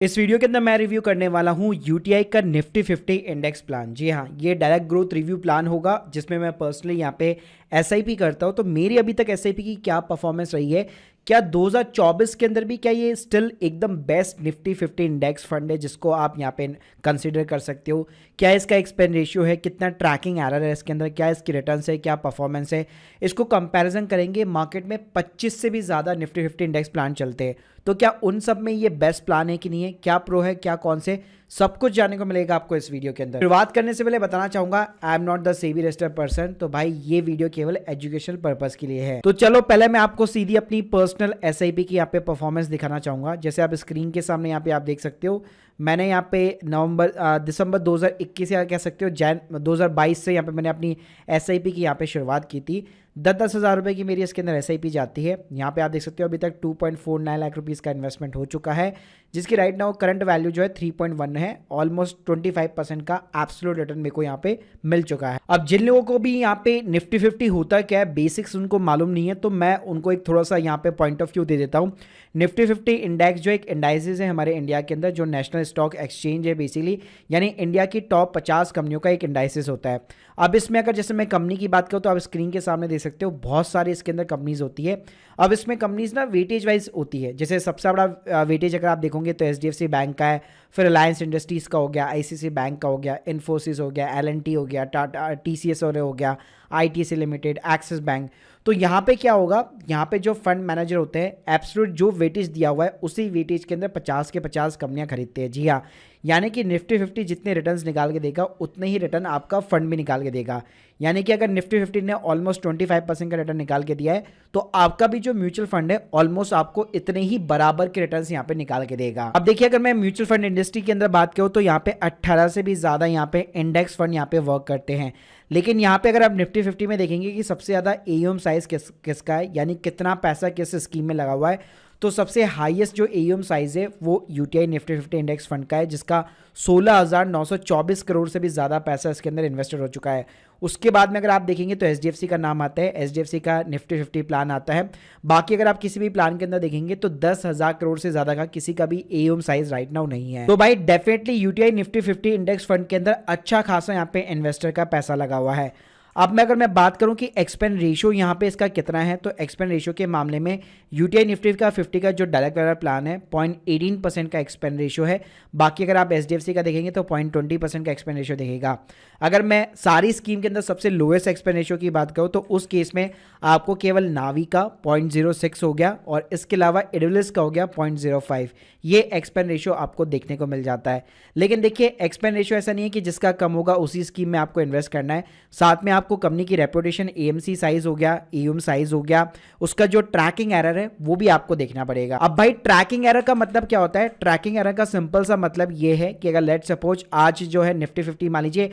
इस वीडियो के अंदर मैं रिव्यू करने वाला हूं यूटीआई का निफ्टी 50 इंडेक्स प्लान। जी हाँ, ये डायरेक्ट ग्रोथ रिव्यू प्लान होगा जिसमें मैं पर्सनली यहाँ पे एसआईपी करता हूं। तो मेरी अभी तक एसआईपी की क्या परफॉर्मेंस रही है, क्या 2024 के अंदर भी क्या ये स्टिल एकदम बेस्ट निफ्टी 50 इंडेक्स फंड है जिसको आप यहाँ पे कंसिडर कर सकते हो। क्या इसका एक्सपेंस रेशियो है, कितना ट्रैकिंग एरर है इसके अंदर, क्या इसकी रिटर्न्स है, क्या परफॉर्मेंस है, इसको कंपैरिजन करेंगे। मार्केट में 25 से भी ज़्यादा निफ्टी 50 इंडेक्स प्लान चलते हैं, तो क्या उन सब में ये बेस्ट प्लान है कि नहीं है, क्या प्रो है, क्या कौन से, सब कुछ जानने को मिलेगा आपको इस वीडियो के अंदर। शुरुआत करने से पहले बताना चाहूंगा, I am not the SEBI registered person, तो भाई ये वीडियो केवल एजुकेशनल पर्पस के लिए है। तो चलो पहले मैं आपको सीधी अपनी पर्सनल एसआईपी की यहाँ पे परफॉर्मेंस दिखाना चाहूंगा। जैसे आप स्क्रीन के सामने यहाँ पे आप देख सकते हो, मैंने यहाँ पे दिसंबर 2021 या कह सकते हो जैन 2022 से यहाँ पे मैंने अपनी एसआईपी की यहाँ पे शुरुआत की थी। 10-10 हज़ार रुपये की मेरी इसके अंदर एसआईपी जाती है। यहाँ पे आप देख सकते हो अभी तक 2.49 लाख रुपीज़ का इन्वेस्टमेंट हो चुका है, जिसकी राइट नाउ करंट वैल्यू जो है 3.1 है। ऑलमोस्ट 25% का एब्सोल्यूट रिटर्न मेरे को यहाँ पे मिल चुका है। अब जिन लोगों को भी यहाँ पे निफ्टी 50 होता क्या है, बेसिक्स उनको मालूम नहीं है, तो मैं उनको एक थोड़ा सा यहाँ पे पॉइंट ऑफ व्यू दे देता हूँ। निफ्टी 50 इंडेक्स जो एक इंडाइसिस है हमारे इंडिया के अंदर, जो नेशनल स्टॉक एक्सचेंज है बेसिकली, यानी इंडिया की टॉप 50 कंपनियों का एक इंडाइसिस होता है। अब इसमें अगर जैसे मैं कंपनी की बात करूँ तो आप स्क्रीन के सामने देख सकते हो बहुत सारी इसके अंदर कंपनीज होती है। अब इसमें कंपनीज ना वेटेज वाइज होती है। जैसे सबसे बड़ा वेटेज अगर आप देखोगे तो एचडीएफसी बैंक का है, फिर रिलायंस इंडस्ट्रीज़ का हो गया, आईसीसी बैंक का हो गया, इन्फोसिस हो गया, एलएनटी हो गया, टाटा टीसीएस हो गया, आईटीसी लिमिटेड, एक्सिस बैंक। तो यहाँ पे क्या होगा, यहाँ पे जो फंड मैनेजर होते हैं एब्सोल्यूट जो वेटेज दिया हुआ है उसी वेटेज के अंदर 50 के 50 कंपनियां खरीदते हैं। जी हाँ, यानी कि निफ्टी 50 जितने रिटर्न्स निकाल के देगा उतने ही रिटर्न आपका फंड भी निकाल के देगा। यानी कि अगर निफ्टी 50 ने ऑलमोस्ट 25% का रिटर्न निकाल के दिया है, तो आपका भी जो म्यूचुअल फंड है ऑलमोस्ट आपको इतने ही बराबर के रिटर्न्स यहाँ पे निकाल के देगा। अब देखिए, अगर मैं म्यूचुअल फंड इंडस्ट्री के अंदर बात करूँ तो यहाँ पे 18 से भी ज़्यादा यहाँ पे इंडेक्स फंड यहाँ पे वर्क करते हैं। लेकिन यहाँ पे अगर आप निफ्टी 50 में देखेंगे कि सबसे ज़्यादा एयूएम साइज किसका है, यानी कितना पैसा किस स्कीम में लगा हुआ है, तो सबसे हाईएस्ट जो एयूएम साइज है वो यूटीआई निफ्टी 50 इंडेक्स फंड का है, जिसका 16,924 करोड़ से भी ज़्यादा पैसा इसके अंदर इन्वेस्टेड हो चुका है। उसके बाद में अगर आप देखेंगे तो एचडीएफसी का नाम आता है, एचडीएफसी का निफ्टी 50 प्लान आता है। बाकी अगर आप किसी भी प्लान के अंदर देखेंगे तो 10,000 करोड़ से ज़्यादा का किसी का भी एयूएम साइज राइट नाउ नहीं है। तो भाई definitely UTI Nifty 50 index fund के अंदर अच्छा खासा यहाँ पे इन्वेस्टर का पैसा लगा हुआ है। अब अगर मैं बात करूं कि एक्सपेंस रेशियो यहाँ पे इसका कितना है, तो एक्सपेंस रेशियो के मामले में यूटीआई निफ्टी का 50 का जो डायरेक्ट वाला प्लान है 0.18% का एक्सपेंस रेशियो है। बाकी अगर आप एचडीएफसी का देखेंगे तो 0.20% का एक्सपेंस रेशियो देखेगा। अगर मैं सारी स्कीम के अंदर सबसे लोएस्ट एक्सपेंस रेशियो की बात करूँ तो उस केस में आपको केवल नावी का 0.06 हो गया, और इसके अलावा एडविलिस का हो गया 0.05। ये एक्सपेंस रेशियो आपको देखने को मिल जाता है। लेकिन देखिए, एक्सपेंस रेशियो ऐसा नहीं है कि जिसका कम होगा उसी स्कीम में आपको इन्वेस्ट करना है। साथ में आपको कंपनी की रेपुटेशन, एएमसी साइज हो गया, एयूएम साइज हो गया, उसका जो ट्रैकिंग एरर है वो भी आपको देखना पड़ेगा। अब भाई ट्रैकिंग एरर का मतलब क्या होता है? ट्रैकिंग एरर का सिंपल सा मतलब ये है कि अगर लेट सपोज आज जो है निफ्टी 50 मान लीजिए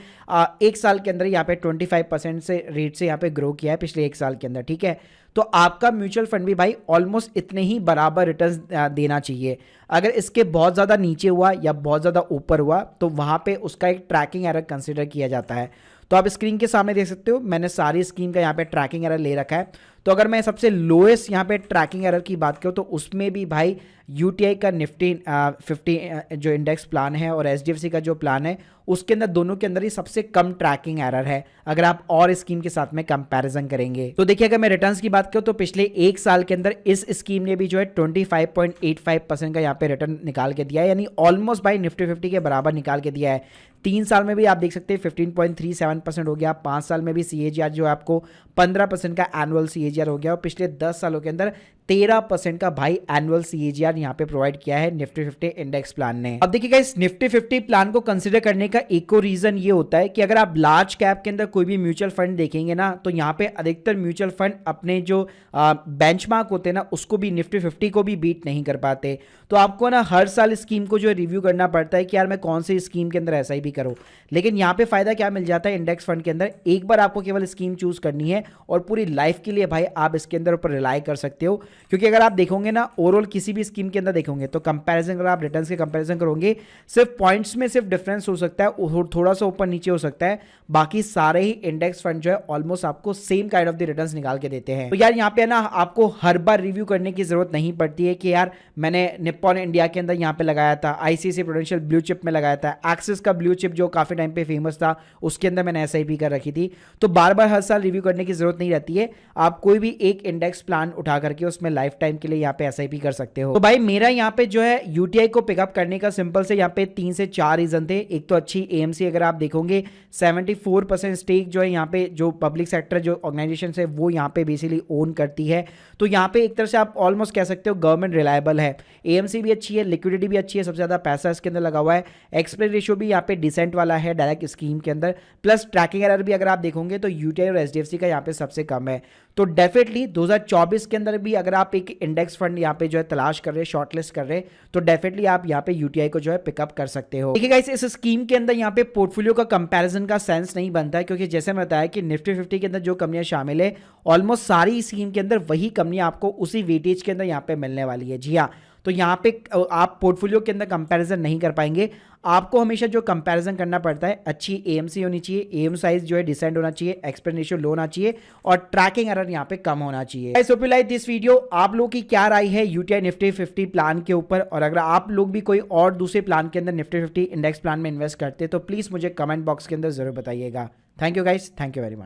एक साल के अंदर यहाँ पे 25% से रेट से यहाँ पे ग्रो किया है पिछले एक साल के अंदर, ठीक है, तो आपका म्यूचुअल फंड भी भाई ऑलमोस्ट इतने ही बराबर रिटर्न्स देना चाहिए। अगर इसके बहुत ज़्यादा नीचे हुआ या बहुत ज़्यादा ऊपर हुआ तो वहाँ पे उसका एक ट्रैकिंग एरर कंसिडर किया जाता है। तो आप स्क्रीन के सामने देख सकते हो, मैंने सारी स्कीम का यहाँ पे ट्रैकिंग एरर ले रखा है। तो अगर मैं सबसे लोएस्ट यहाँ पे ट्रैकिंग एरर की बात करूँ तो उसमें भी भाई यूटीआई का निफ्टी 50 जो इंडेक्स प्लान है और एचडीएफसी का जो प्लान है उसके अंदर दोनों के अंदर ही सबसे कम ट्रैकिंग एरर है अगर आप और स्कीम के साथ में कंपैरिजन करेंगे। तो देखिए, अगर मैं रिटर्न्स की बात करूँ तो पिछले एक साल के अंदर इस स्कीम ने भी जो है 25.85% का यहाँ पे रिटर्न निकाल के दिया है, यानी ऑलमोस्ट भाई निफ्टी 50 के बराबर निकाल के दिया है। 3 साल में भी आप देख सकते हैं 15.37% हो गया। 5 साल में भी सीएजीआर जो है आपको 15% का एनुअल सीएजीआर हो गया, और पिछले 10 सालों के अंदर 13% का भाई एनुअल सीएजीआर यहाँ पे प्रोवाइड किया है निफ्टी 50 इंडेक्स प्लान ने। अब देखिएगा, इस निफ्टी 50 प्लान को कंसीडर करने का एक और रीजन ये होता है कि अगर आप लार्ज कैप के अंदर कोई भी म्यूचुअल फंड देखेंगे ना, तो यहाँ पे अधिकतर म्यूचुअल फंड अपने जो बेंचमार्क होते हैं ना उसको भी निफ्टी 50 को भी बीट नहीं कर पाते। तो आपको ना हर साल स्कीम को जो रिव्यू करना पड़ता है कि यार मैं कौन सी स्कीम के अंदर एसआईपी करूं। लेकिन यहाँ पे फायदा क्या मिल जाता है इंडेक्स फंड के अंदर, एक बार आपको केवल स्कीम चूज करनी है और पूरी लाइफ के लिए भाई आप इसके अंदर ऊपर रिलाई कर सकते हो। क्योंकि अगर आप देखोगे ना ओवरऑल किसी भी स्कीम के अंदर देखोगे तो कंपैरिजन, अगर आप रिटर्न्स के कंपैरिजन करोगे सिर्फ पॉइंट्स में सिर्फ डिफरेंस हो सकता है, थोड़ा सा ऊपर नीचे हो सकता है, बाकी सारे ही इंडेक्स फंड जो है ऑलमोस्ट आपको same kind of the returns निकाल के देते हैं। तो यार यहाँ पे ना आपको हर बार रिव्यू करने की जरूरत नहीं पड़ती है कि यार मैंने निप्पॉन इंडिया के अंदर यहाँ पे लगाया था, आईसीआईसीआई प्रूडेंशियल ब्लू चिप में लगाया था, एक्सिस का ब्लू चिप जो काफी टाइम पे फेमस था उसके अंदर मैंने एसआईपी कर रखी थी। तो बार बार हर साल रिव्यू करने की जरूरत नहीं रहती है, आप कोई भी एक इंडेक्स प्लान उठा करके उसमें लाइफ टाइम के लिए यहाँ पे एसआईपी कर सकते हो। तो भाई मेरा यहाँ पे जो है यूटीआई को पिकअप करने का सिंपल से यहाँ पे 3 से 4 रीजन थे। एक तो अच्छी एएमसी, अगर आप देखोगे 74% स्टेक जो है यहाँ पे जो पब्लिक सेक्टर जो ऑर्गेनाइजेशन है वो यहाँ पे बेसिकली ओन करती है। तो यहाँ पे एक तरह से आप ऑलमोस्ट कह सकते हो गवर्नमेंट रिलायबल है, एएमसी भी अच्छी है, लिक्विडिटी भी अच्छी है, सबसे ज़्यादा पैसा इसके अंदर लगा हुआ है, एक्सपेंस रेशियो भी यहाँ पे डिसेंट वाला है डायरेक्ट स्कीम के अंदर, प्लस ट्रैकिंग एरर भी अगर आप देखोगे तो यूटीआई और एचडीएफसी का यहाँ पे सबसे कम है। तो डेफिनेटली 2024 के अंदर भी अगर आप एक इंडेक्स फंड यहाँ पे जो है तलाश कर रहे हैं, शॉर्टलिस्ट कर रहे हैं, तो डेफिनेटली आप यहाँ पे यूटीआई को जो है पिकअप कर सकते हो। देखिए गाइस, इस स्कीम के अंदर यहाँ पे पोर्टफोलियो का कंपैरिजन का सेंस नहीं बनता है, क्योंकि जैसे मैं बताया कि निफ्टी 50 के अंदर जो कंपनियां शामिल है ऑलमोस्ट सारी स्कीम के अंदर वही कंपनियां आपको उसी वेटेज के अंदर यहाँ पे मिलने वाली है। जी हाँ, तो यहाँ पे आप पोर्टफोलियो के अंदर कंपैरिजन नहीं कर पाएंगे। आपको हमेशा जो कंपैरिजन करना पड़ता है, अच्छी एएमसी होनी चाहिए, एएम साइज जो है डिसेंट होना चाहिए, एक्सपेंस रेशियो लो होना चाहिए और ट्रैकिंग एरर यहाँ पे कम होना चाहिए। Guys hope you like this video. आप लोगों की क्या राय है यूटीआई निफ्टी 50 प्लान के ऊपर, और अगर आप लोग भी कोई और दूसरे प्लान के अंदर निफ्टी 50 इंडेक्स प्लान में इन्वेस्ट करते हैं तो प्लीज मुझे कमेंट बॉक्स के अंदर जरूर बताइएगा। Thank you guys, thank you very much.